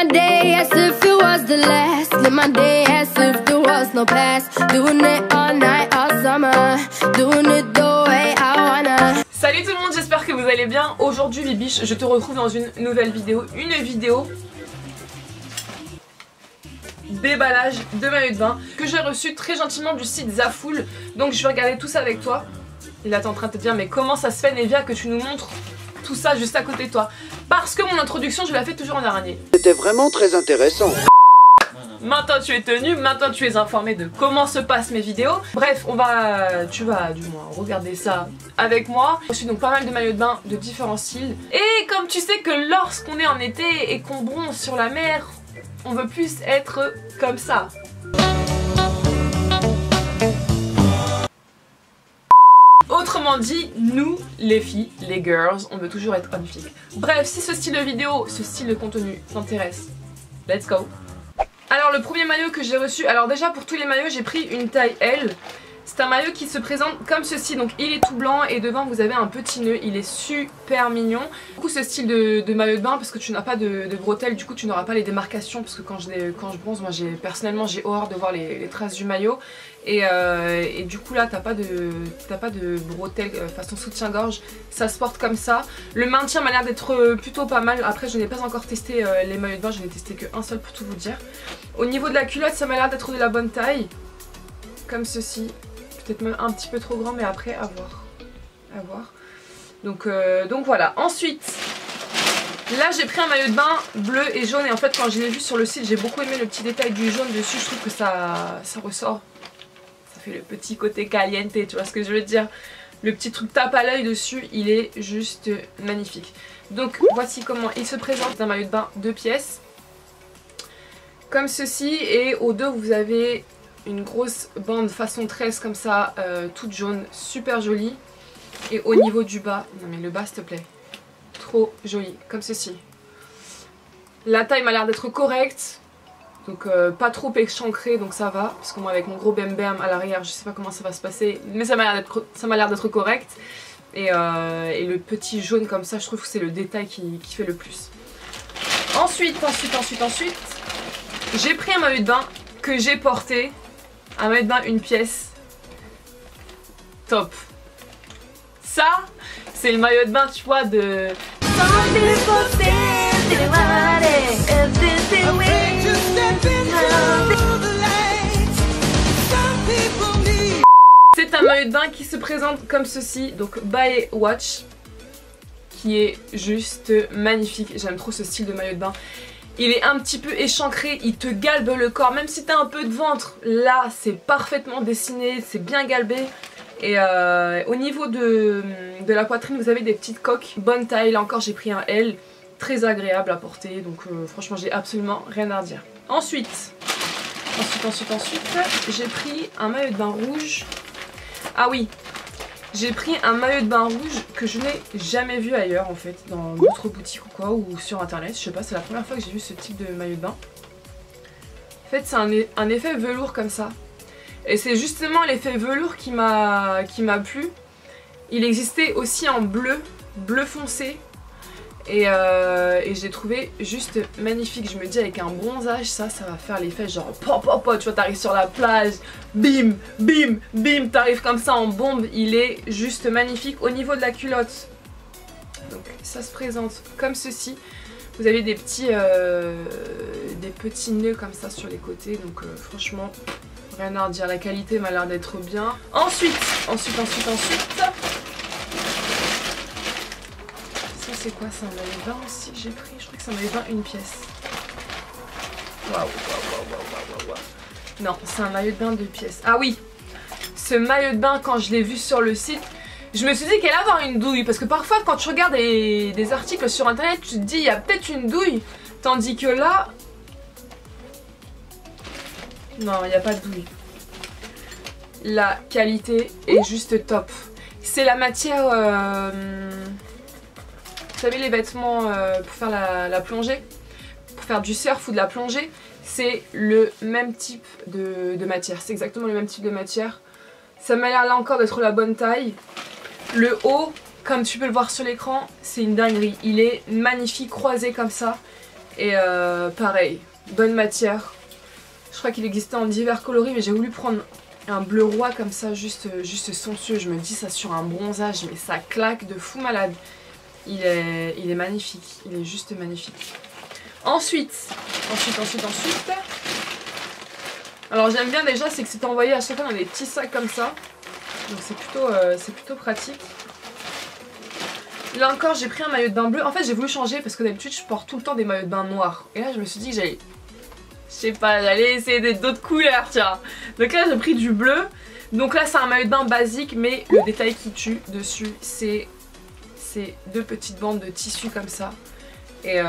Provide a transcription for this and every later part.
day as if it was the last. Live my day as if there was no past. Doing it all night, all summer. Doing it the way I wanna. Salut tout le monde, j'espère que vous allez bien. Aujourd'hui les biches, je te retrouve dans une nouvelle vidéo. Une vidéo déballage de maillot de bain que j'ai reçu très gentiment du site Zaful. Donc je vais regarder tout ça avec toi. Et là t'es en train de te dire mais comment ça se fait Nevia que tu nous montres tout ça juste à côté de toi? Parce que mon introduction je la fais toujours en dernier. C'était vraiment très intéressant. Maintenant tu es tenu, maintenant tu es informé de comment se passent mes vidéos. Bref, tu vas du moins regarder ça avec moi. J'ai reçu donc pas mal de maillots de bain de différents styles. Et comme tu sais que lorsqu'on est en été et qu'on bronze sur la mer, on veut plus être comme ça. Autrement dit, nous, les filles, les girls, on veut toujours être on-flic. Bref, si ce style de vidéo, ce style de contenu t'intéresse, let's go. Alors le premier maillot que j'ai reçu, alors déjà pour tous les maillots j'ai pris une taille L. C'est un maillot qui se présente comme ceci, donc il est tout blanc et devant vous avez un petit nœud, il est super mignon. Du coup ce style de maillot de bain parce que tu n'as pas de bretelles, du coup tu n'auras pas les démarcations parce que quand je bronze, moi personnellement j'ai horreur de voir les traces du maillot. Et du coup là t'as pas de bretelles façon soutien-gorge, ça se porte comme ça. Le maintien m'a l'air d'être plutôt pas mal, après je n'ai pas encore testé les maillots de bain, je n'ai testé qu'un seul pour tout vous dire. Au niveau de la culotte ça m'a l'air d'être de la bonne taille, comme ceci. Peut-être même un petit peu trop grand mais après à voir. Donc voilà. Ensuite là j'ai pris un maillot de bain bleu et jaune et en fait quand je l'ai vu sur le site j'ai beaucoup aimé le petit détail du jaune dessus. Je trouve que ça ressort, ça fait le petit côté caliente, tu vois ce que je veux dire. Le petit truc tape à l'œil dessus, il est juste magnifique. Donc voici comment il se présente. C'est un maillot de bain 2 pièces comme ceci et au dos vous avez une grosse bande façon tresse comme ça, toute jaune, super jolie. Et au niveau du bas, non mais le bas s'il te plaît, trop joli, comme ceci. La taille m'a l'air d'être correcte, donc pas trop échancrée, donc ça va. Parce que moi avec mon gros bam bam à l'arrière, je sais pas comment ça va se passer, mais ça m'a l'air d'être correct. Et le petit jaune comme ça, je trouve que c'est le détail qui fait le plus. Ensuite, j'ai pris un maillot de bain que j'ai porté. Un maillot de bain une pièce top. Ça c'est le maillot de bain tu vois de c'est un maillot de bain qui se présente comme ceci, donc by Watch, qui est juste magnifique. J'aime trop ce style de maillot de bain. Il est un petit peu échancré, il te galbe le corps, même si t'as un peu de ventre, là c'est parfaitement dessiné, c'est bien galbé. Et au niveau de la poitrine vous avez des petites coques, bonne taille, là encore j'ai pris un L, très agréable à porter, donc franchement j'ai absolument rien à redire. Ensuite j'ai pris un maillot de bain rouge. Ah oui, j'ai pris un maillot de bain rouge que je n'ai jamais vu ailleurs en fait, dans d'autres boutiques ou quoi, ou sur internet, je sais pas, c'est la première fois que j'ai vu ce type de maillot de bain. En fait c'est un effet velours comme ça. Et c'est justement l'effet velours qui m'a plu. Il existait aussi en bleu foncé. Et je l'ai trouvé juste magnifique. Je me dis avec un bronzage ça va faire l'effet genre pop pop pop. Tu vois t'arrives sur la plage, bim bim bim, t'arrives comme ça en bombe. Il est juste magnifique. Au niveau de la culotte, donc ça se présente comme ceci. Vous avez des petits nœuds comme ça sur les côtés. Donc franchement rien à redire. La qualité m'a l'air d'être bien. Ensuite c'est quoi? C'est un maillot de bain aussi j'ai pris, je crois que c'est un maillot de bain une pièce. Waouh. Non, c'est un maillot de bain 2 pièces. Ah oui, ce maillot de bain quand je l'ai vu sur le site, je me suis dit qu'elle allait avoir une douille. Parce que parfois quand tu regardes des articles sur internet, tu te dis il y a peut-être une douille. Tandis que là, non, il n'y a pas de douille. La qualité est juste top. C'est la matière... Vous savez les vêtements pour faire la plongée, pour faire du surf ou de la plongée, c'est le même type de matière, c'est exactement le même type de matière. Ça m'a l'air là encore d'être la bonne taille. Le haut, comme tu peux le voir sur l'écran, c'est une dinguerie. Il est magnifique, croisé comme ça. Et pareil, bonne matière. Je crois qu'il existait en divers coloris, mais j'ai voulu prendre un bleu roi comme ça, juste somptueux. Je me dis ça sur un bronzage, mais ça claque de fou malade. Il est magnifique, il est juste magnifique. Ensuite. Alors j'aime bien déjà, c'est que c'est envoyé à chaque fois dans des petits sacs comme ça. Donc c'est plutôt pratique. Là encore j'ai pris un maillot de bain bleu. En fait j'ai voulu changer parce que d'habitude je porte tout le temps des maillots de bain noirs. Et là je me suis dit que j'allais... Je sais pas, j'allais essayer d'autres couleurs, tiens. Donc là j'ai pris du bleu. Donc là c'est un maillot de bain basique, mais le détail qui tue dessus c'est deux petites bandes de tissu comme ça. Et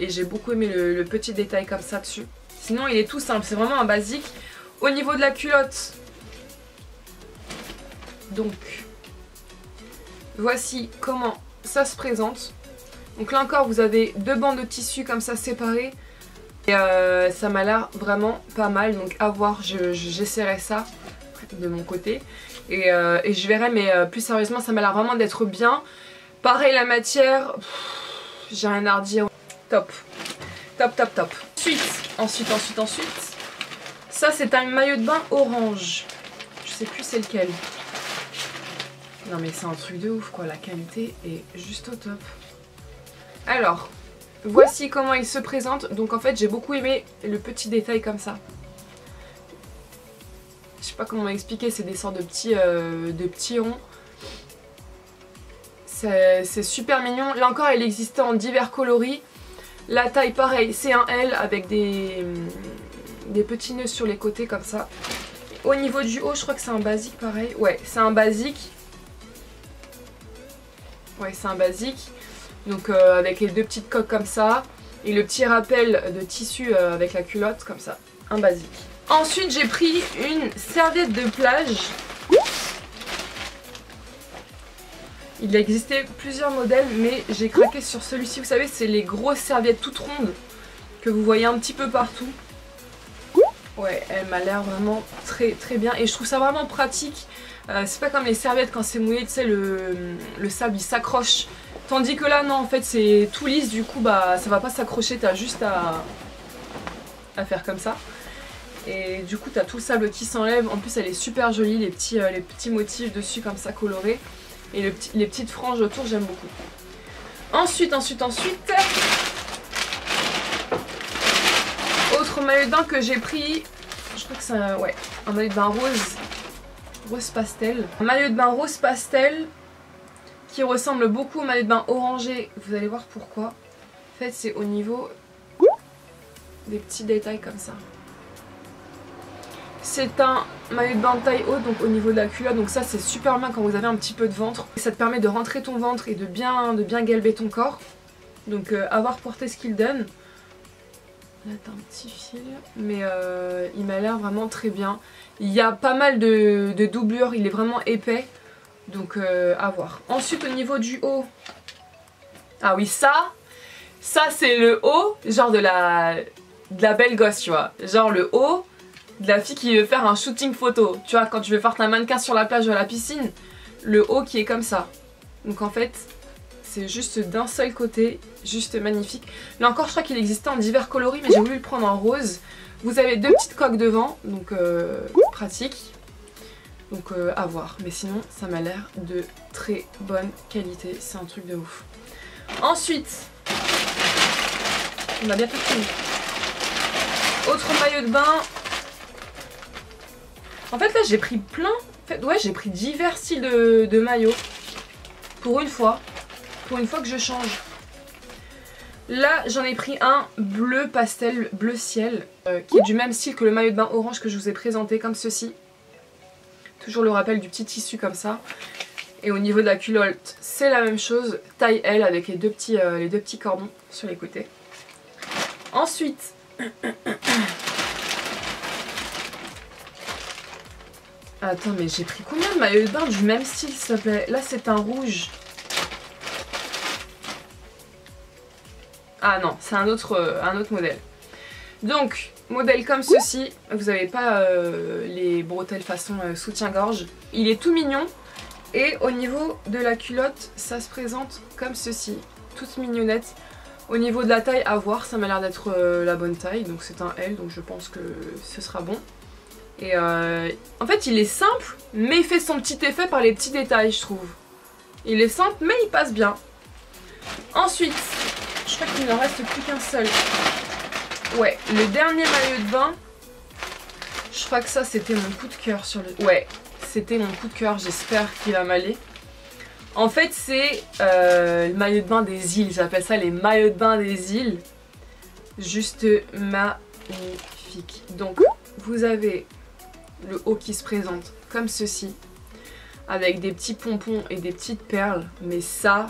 j'ai beaucoup aimé le petit détail comme ça dessus. Sinon il est tout simple, c'est vraiment un basique. Au niveau de la culotte, donc voici comment ça se présente. Donc là encore vous avez deux bandes de tissu comme ça séparées. Et ça m'a l'air vraiment pas mal, donc à voir, j'essaierai ça de mon côté. Et je verrai, mais plus sérieusement ça m'a l'air vraiment d'être bien. Pareil la matière, j'ai rien à redire. Top. Ensuite. Ça c'est un maillot de bain orange. Je sais plus c'est lequel. Non mais c'est un truc de ouf quoi, la qualité est juste au top. Alors, voici comment il se présente. Donc en fait j'ai beaucoup aimé le petit détail comme ça. Je sais pas comment expliquer, c'est des sortes de petits ronds. C'est super mignon. Là encore il existait en divers coloris. La taille pareil, c'est un L avec des petits nœuds sur les côtés comme ça. Au niveau du haut je crois que c'est un basique pareil. Ouais c'est un basique. Donc avec les deux petites coques comme ça. Et le petit rappel de tissu avec la culotte comme ça. Un basique. Ensuite j'ai pris une serviette de plage. Il existait plusieurs modèles, mais j'ai craqué sur celui-ci. Vous savez, c'est les grosses serviettes toutes rondes que vous voyez un petit peu partout. Ouais, elle m'a l'air vraiment très bien. Et je trouve ça vraiment pratique. C'est pas comme les serviettes quand c'est mouillé, tu sais, le sable il s'accroche. Tandis que là, non, en fait, c'est tout lisse. Du coup, bah, ça va pas s'accrocher. T'as juste à faire comme ça. Et du coup, t'as tout le sable qui s'enlève. En plus, elle est super jolie. Les petits motifs dessus comme ça colorés. Et les petites franges autour, j'aime beaucoup. Ensuite. Autre maillot de bain que j'ai pris. Je crois que c'est un maillot de bain rose pastel. Un maillot de bain rose pastel qui ressemble beaucoup au maillot de bain orangé. Vous allez voir pourquoi. En fait, c'est au niveau des petits détails comme ça. C'est un maillot de bain de taille haute, donc au niveau de la culotte, donc ça c'est super bien quand vous avez un petit peu de ventre. Et ça te permet de rentrer ton ventre et de bien galber ton corps. Donc à voir porter ce qu'il donne. Là t'as un petit fil, mais il m'a l'air vraiment très bien. Il y a pas mal de doublures, il est vraiment épais, donc à voir. Ensuite au niveau du haut, ah oui ça c'est le haut, genre de la belle gosse tu vois. Genre le haut de la fille qui veut faire un shooting photo. Tu vois, quand tu veux faire ta mannequin sur la plage ou à la piscine, le haut qui est comme ça. Donc en fait, c'est juste d'un seul côté, juste magnifique. Là encore, je crois qu'il existait en divers coloris, mais j'ai voulu le prendre en rose. Vous avez deux petites coques devant, donc pratique. Donc à voir. Mais sinon, ça m'a l'air de très bonne qualité. C'est un truc de ouf. Ensuite, on a bientôt fini. Autre maillot de bain. En fait là j'ai pris plein, j'ai pris divers styles de maillots pour une fois que je change. Là j'en ai pris un bleu pastel, bleu ciel, qui est du même style que le maillot de bain orange que je vous ai présenté, comme ceci. Toujours le rappel du petit tissu comme ça. Et au niveau de la culotte c'est la même chose, taille L avec les deux petits cordons sur les côtés. Ensuite... Attends, mais j'ai pris combien de maillots de bain du même style s'il te plaît? Là c'est un rouge. Ah non, c'est un autre modèle. Donc, modèle comme ceci. Vous n'avez pas les bretelles façon soutien-gorge. Il est tout mignon. Et au niveau de la culotte, ça se présente comme ceci. Toute mignonnette. Au niveau de la taille, à voir, ça m'a l'air d'être la bonne taille, donc c'est un L, donc je pense que ce sera bon. Et en fait il est simple, mais il fait son petit effet par les petits détails, je trouve. Il est simple, mais il passe bien. Ensuite, je crois qu'il ne reste plus qu'un seul. Ouais, le dernier maillot de bain. Je crois que ça c'était mon coup de cœur sur le... Ouais, c'était mon coup de cœur, j'espère qu'il va m'aller. En fait c'est le maillot de bain des îles, j'appelle ça les maillots de bain des îles. Juste magnifique. Donc vous avez le haut qui se présente comme ceci, avec des petits pompons et des petites perles, mais ça,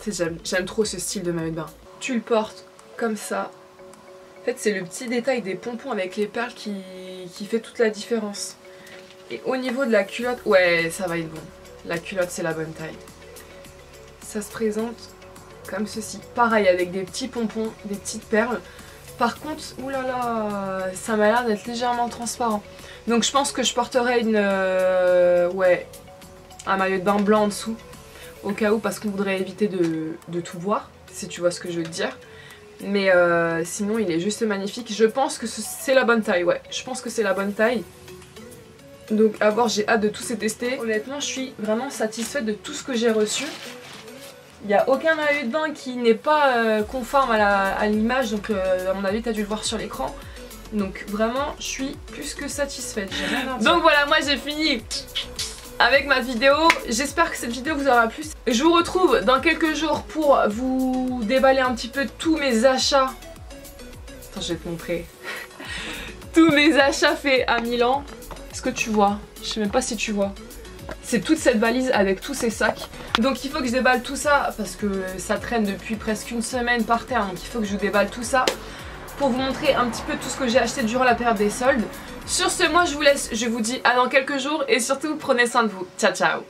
j'aime trop ce style de maillot de bain. Tu le portes comme ça. En fait c'est le petit détail des pompons avec les perles qui fait toute la différence. Et au niveau de la culotte, ouais ça va être bon. La culotte c'est la bonne taille. Ça se présente comme ceci. Pareil avec des petits pompons, des petites perles. Par contre, oulala, ça m'a l'air d'être légèrement transparent. Donc je pense que je porterai un maillot de bain blanc en dessous. Au cas où, parce qu'on voudrait éviter de tout voir, si tu vois ce que je veux te dire. Mais sinon il est juste magnifique. Je pense que c'est la bonne taille, ouais. Je pense que c'est la bonne taille. Donc à voir, j'ai hâte de tous les tester. Honnêtement, je suis vraiment satisfaite de tout ce que j'ai reçu. Il n'y a aucun maillot de bain qui n'est pas conforme à l'image, donc à mon avis tu as dû le voir sur l'écran. Donc vraiment je suis plus que satisfaite, j'ai rien à dire. Donc voilà, moi j'ai fini avec ma vidéo. J'espère que cette vidéo vous aura plu. Je vous retrouve dans quelques jours pour vous déballer un petit peu tous mes achats. Attends, je vais te montrer. Tous mes achats faits à Milan. Est-ce que tu vois? Je sais même pas si tu vois. C'est toute cette valise avec tous ces sacs. Donc il faut que je déballe tout ça parce que ça traîne depuis presque une semaine par terre. Donc il faut que je vous déballe tout ça pour vous montrer un petit peu tout ce que j'ai acheté durant la période des soldes. Sur ce, moi je vous laisse, je vous dis à dans quelques jours et surtout prenez soin de vous. Ciao ciao.